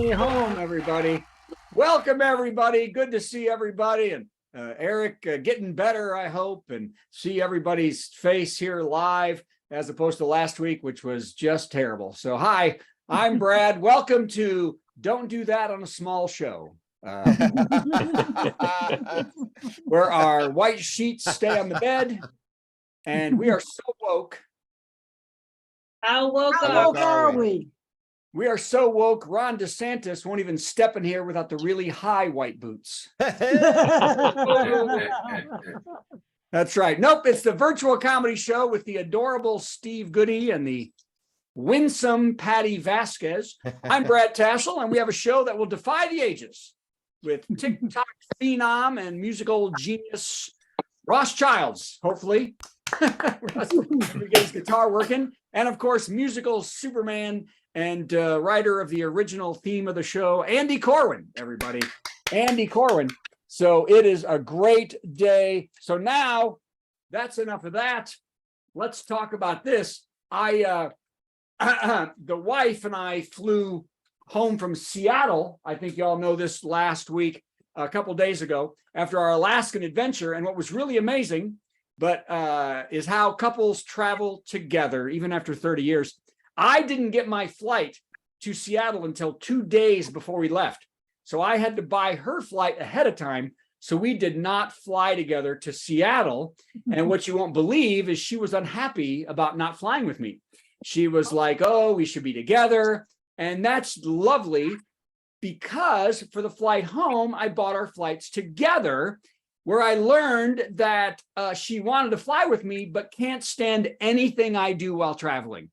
me home, everybody. Welcome, everybody. Good to see everybody. And Eric getting better, I hope, and see everybody's face here live as opposed to last week, which was just terrible. So, hi, I'm Brad. Welcome to Don't Do That on a Small Show, where our white sheets stay on the bed, and we are so woke. How woke are we? We are so woke, Ron DeSantis won't even step in here without the really high white boots. That's right. Nope, it's the virtual comedy show with the adorable Steve Goody and the winsome Patty Vasquez. I'm Brad Tassell, and we have a show that will defy the ages with TikTok phenom and musical genius Ross Childs, hopefully. We get his guitar working. And of course, musical Superman and writer of the original theme of the show, Andy Corwin, everybody. Andy Corwin. So it is a great day. So now that's enough of that. Let's talk about this. The wife and I flew home from Seattle. I think y'all know this last week, a couple days ago, after our Alaskan adventure. And what was really amazing, but is how couples travel together, even after 30 years. I didn't get my flight to Seattle until 2 days before we left. So I had to buy her flight ahead of time. So we did not fly together to Seattle. And what you won't believe is she was unhappy about not flying with me. She was like, oh, we should be together. And that's lovely because for the flight home, I bought our flights together, where I learned that she wanted to fly with me, but can't stand anything I do while traveling.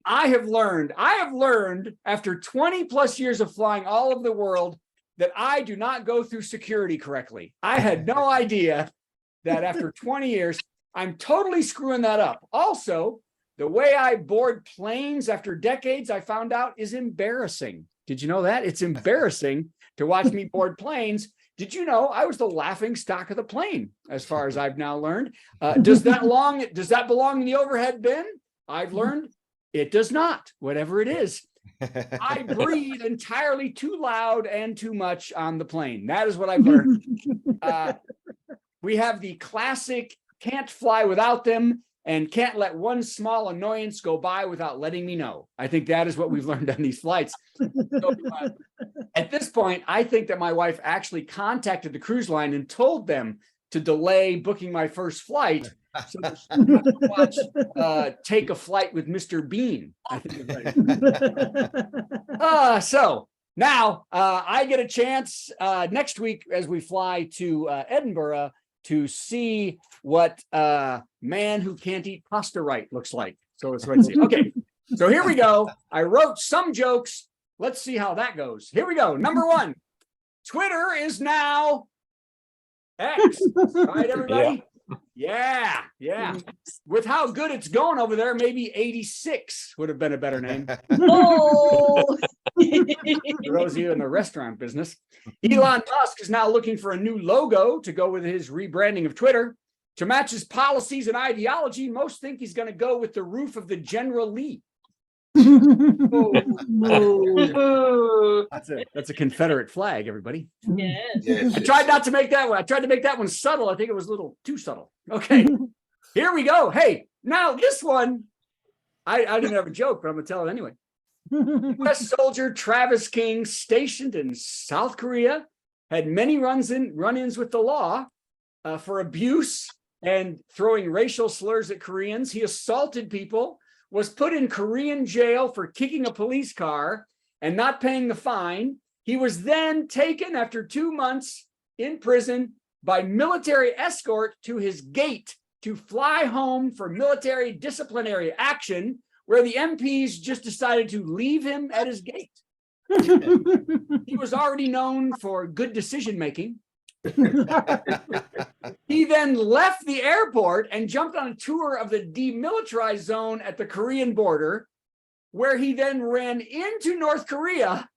I have learned after 20 plus years of flying all over the world that I do not go through security correctly. I had no idea that after 20 years, I'm totally screwing that up. Also, the way I board planes after decades, I found out is embarrassing. Did you know that? It's embarrassing to watch me board planes. Did you know I was the laughing stock of the plane, as far as I've now learned? Does that belong in the overhead bin? I've learned it does not, whatever it is. I breathe entirely too loud and too much on the plane. That is what I've learned. We have the classic can't fly without them and can't let one small annoyance go by without letting me know. I think that is what we've learned on these flights. So, at this point, I think that my wife actually contacted the cruise line and told them to delay booking my first flight so that she could watch Take a Flight with Mr. Bean. I think so now I get a chance next week as we fly to Edinburgh to see what man who can't eat pasta right looks like. So let's see. Okay, so here we go. I wrote some jokes. Let's see how that goes. Here we go. Number one, Twitter is now X. Right, everybody? Yeah. With how good it's going over there, maybe 86 would have been a better name. Oh. For those of you in the restaurant business. Elon Musk is now looking for a new logo to go with his rebranding of Twitter. To match his policies and ideology, most think he's going to go with the roof of the General Lee. That's a Confederate flag, everybody. Yes. I tried not to make that one. I tried to make that one subtle. I think it was a little too subtle. Okay, here we go. Hey, now this one, I didn't have a joke, but I'm going to tell it anyway. U.S. soldier Travis King, stationed in South Korea, had many run-ins with the law for abuse and throwing racial slurs at Koreans. He assaulted people, was put in Korean jail for kicking a police car and not paying the fine. He was then taken after 2 months in prison by military escort to his gate to fly home for military disciplinary action, where the MPs just decided to leave him at his gate. He was already known for good decision-making. He then left the airport and jumped on a tour of the demilitarized zone at the Korean border, where he then ran into North Korea,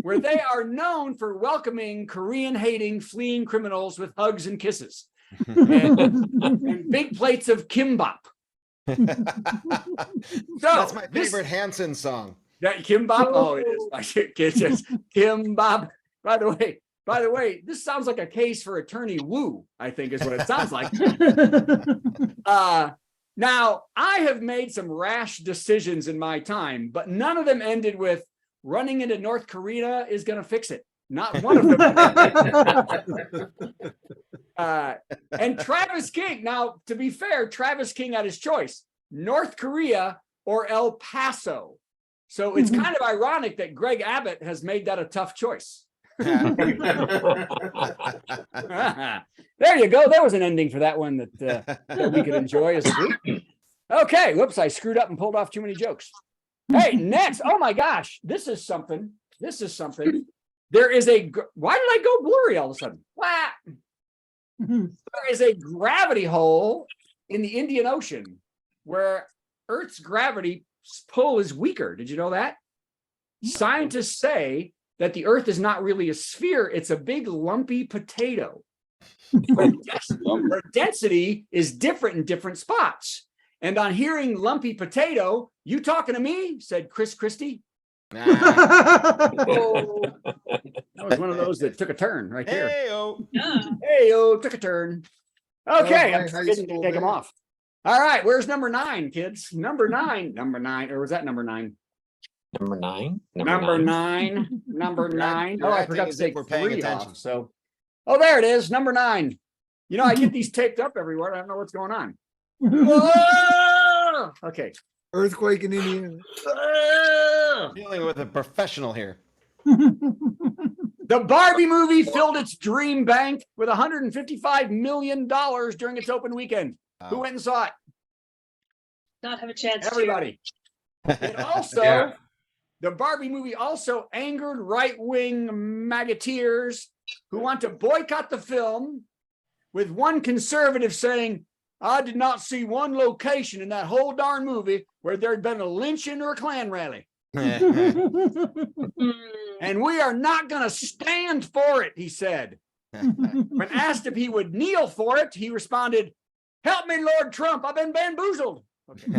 where they are known for welcoming Korean-hating fleeing criminals with hugs and kisses and big plates of kimbap. That's my favorite Hanson song. That Kimbap? Oh, it is. It's just Kimbap. By the way, this sounds like a case for Attorney Wu, I think is what it sounds like. Now, I have made some rash decisions in my time, but none of them ended with running into North Korea is going to fix it. Not one of them. And Travis King. Now, to be fair, Travis King had his choice: North Korea or El Paso. So it's kind of ironic that Greg Abbott has made that a tough choice. There you go. There was an ending for that one that we could enjoy as a group. Okay. Whoops. I screwed up and pulled off too many jokes. Hey, next. Oh my gosh. This is something. There is why did I go blurry all of a sudden? Wow. There is a gravity hole in the Indian Ocean where Earth's gravity pull is weaker. Did you know that? Scientists say that the Earth is not really a sphere, it's a big lumpy potato. Where density is different in different spots. And on hearing lumpy potato, you talking to me? Said Chris Christie. Oh, that was one of those that took a turn right there. Hey-o, took a turn. Okay, I'm forgetting to take them off. All right, where's number 9, kids? Number nine, or was that number 9? Number 9. Number nine. Oh, I forgot to take we're paying 3 attention. off. So, oh, there it is, number 9. You know, I get these taped up everywhere. I don't know what's going on. Whoa! Okay. Earthquake in Indiana. Dealing with a professional here. The Barbie movie filled its dream bank with $155 million during its open weekend. Who went and saw it? Not have a chance. Everybody. It also, the Barbie movie also angered right-wing MAGAteers who want to boycott the film, with one conservative saying, I did not see one location in that whole darn movie where there'd been a lynching or a Klan rally. And we are not going to stand for it, he said. When asked if he would kneel for it, he responded, help me, Lord Trump, I've been bamboozled. Okay.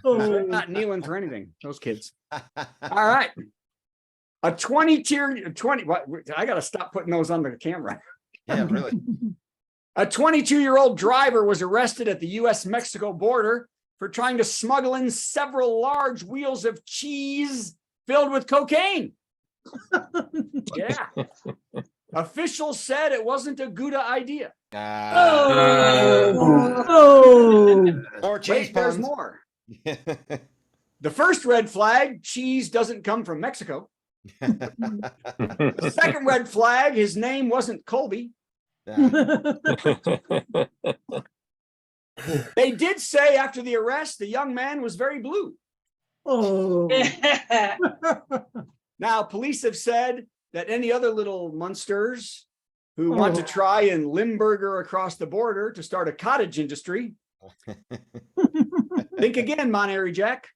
They're not kneeling for anything, those kids. All right. A 20, what, I got to stop putting those on the camera. Yeah, really. A 22-year-old driver was arrested at the U.S.-Mexico border for trying to smuggle in several large wheels of cheese filled with cocaine. Yeah. Officials said it wasn't a good idea. More cheese Wait, there's puns. more. The first red flag, cheese doesn't come from Mexico. The second red flag, his name wasn't Colby. They did say after the arrest, the young man was very blue. Now, police have said that any other little monsters who want to try and Limburger across the border to start a cottage industry, think again, Monterey Jack.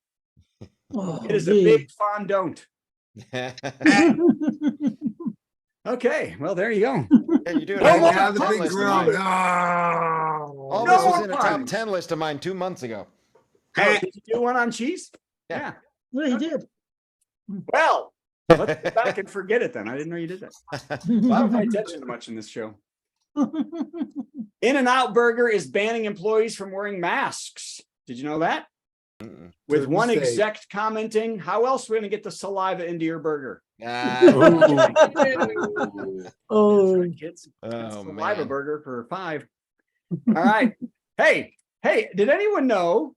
It is a big don't. Okay, well, there you go. Yeah, you do it. No I more have the a top big list of ground. mine. All No this was more in a top puns. 10 list of mine 2 months ago. Oh, did you do one on cheese? Yeah. Yeah, he did. Well, let's go back and forget it then. I didn't know you did that. Well, I don't pay attention to much in this show. In-N-Out Burger is banning employees from wearing masks. Did you know that? With Good one mistake. exec commenting, how else are we going to get the saliva into your burger? Oh, Kids. Oh, Saliva man. burger for $5. All right. Hey, did anyone know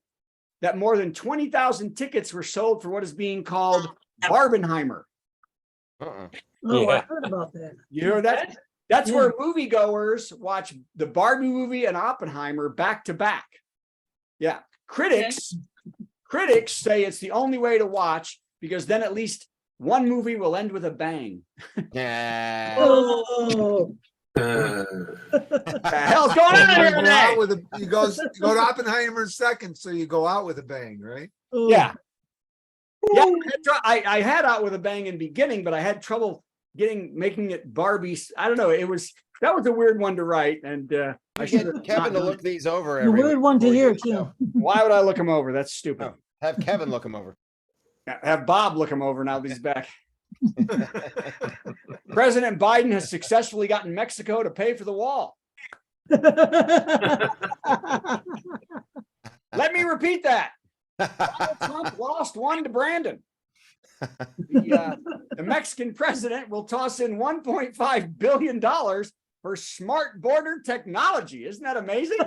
that more than 20,000 tickets were sold for what is being called Barbenheimer? oh, I heard about that. You heard that? That's where moviegoers watch the Barbie movie and Oppenheimer back to back. Yeah. Critics say it's the only way to watch because then at least one movie will end with a bang. Yeah. Oh, What the hell's going on here Go today? out with you go to Oppenheimer second, so you go out with a bang, right? oh. Yeah. Yeah, I had out with a bang in the beginning, but I had trouble making it Barbie. I don't know. That was a weird one to write, and I I should get have Kevin to not look these over The every weird one to before hear, each show. too. Why would I look them over? That's stupid. Have Kevin look him over. Have Bob look him over now that he's back. President Biden has successfully gotten Mexico to pay for the wall. Let me repeat that. Donald Trump lost one to Brandon. The Mexican president will toss in $1.5 billion for smart border technology. Isn't that amazing?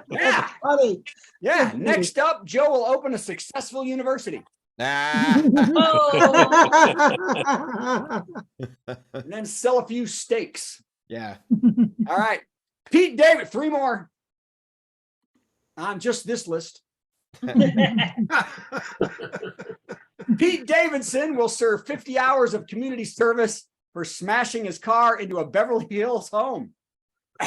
Yeah. Funny. Yeah. Next up, Joe will open a successful university Oh, and then sell a few steaks. Yeah. All right. Pete David, 3 more on just this list. Pete Davidson will serve 50 hours of community service for smashing his car into a Beverly Hills home.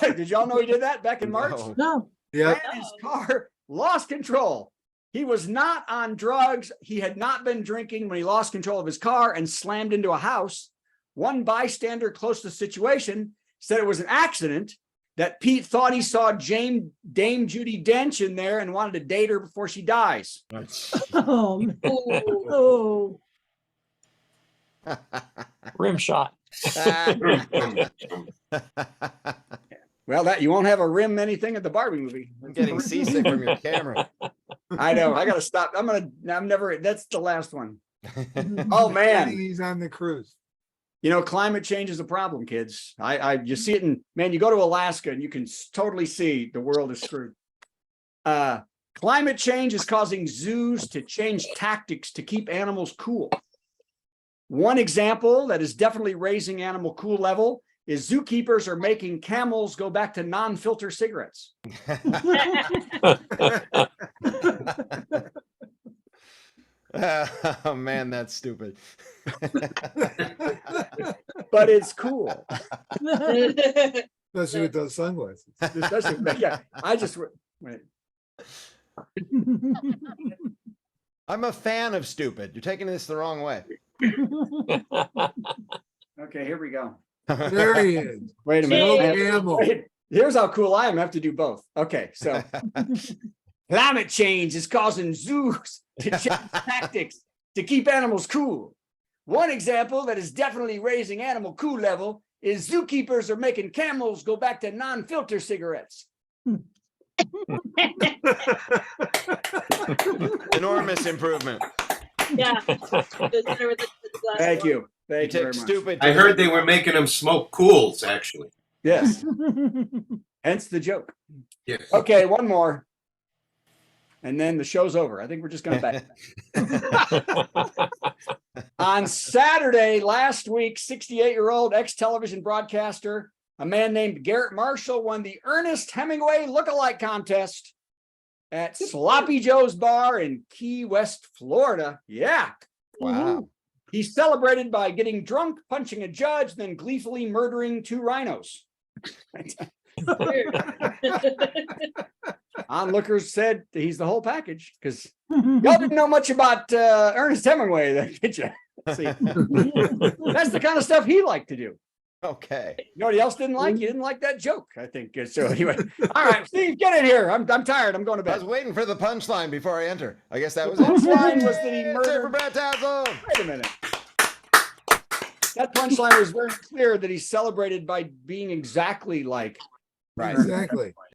Did y'all know he did that back in March? No. No. Yep. And his car lost control. He was not on drugs. He had not been drinking when he lost control of his car and slammed into a house. One bystander close to the situation said it was an accident, that Pete thought he saw Dame Judi Dench in there and wanted to date her before she dies. Oh, man. oh. Oh. Rim shot. Well, that you won't have a rim anything at the Barbie movie. I'm getting seasick from your camera. I know. I got to stop. I'm never, that's the last one. Oh, man. He's on the cruise. You know, climate change is a problem, kids. You see it in, man, you go to Alaska and you can totally see the world is screwed. Climate change is causing zoos to change tactics to keep animals cool. One example that is definitely raising animal cool level is zookeepers are making camels go back to non-filter cigarettes. Oh man, that's stupid. But it's cool. Especially with those sunglasses. Especially, yeah, I just wait. I'm a fan of stupid. You're taking this the wrong way. Okay, here we go. There he is. Wait a Joe minute. Camel. Wait, here's how cool I am. I have to do both. Okay, so climate change is causing zoos to change tactics to keep animals cool. One example that is definitely raising animal cool level is zookeepers are making camels go back to non-filter cigarettes. Enormous improvement. Yeah. Thank you. You Thank you very take much. stupid. I heard they were making them smoke cools, actually. Yes, hence the joke. Yes. Okay, one more. And then the show's over. I think we're just going to back. On Saturday last week, 68-year-old ex-television broadcaster, a man named Garrett Marshall, won the Ernest Hemingway lookalike contest at Sloppy Joe's Bar in Key West, Florida. Yeah. Wow. He celebrated by getting drunk, punching a judge, then gleefully murdering 2 rhinos. Onlookers said he's the whole package because y'all didn't know much about Ernest Hemingway, then, did you? See, that's the kind of stuff he liked to do. Okay. You know what else didn't like? He didn't like that joke, I think. So anyway, all right, Steve, get in here. I'm tired. I'm going to I was bed. waiting for the punchline before I enter. I guess that was The it. punchline was that he It's it for murdered. Brad Tassell. Wait a minute. That punchline was very clear that he celebrated by being exactly like. Right. Exactly.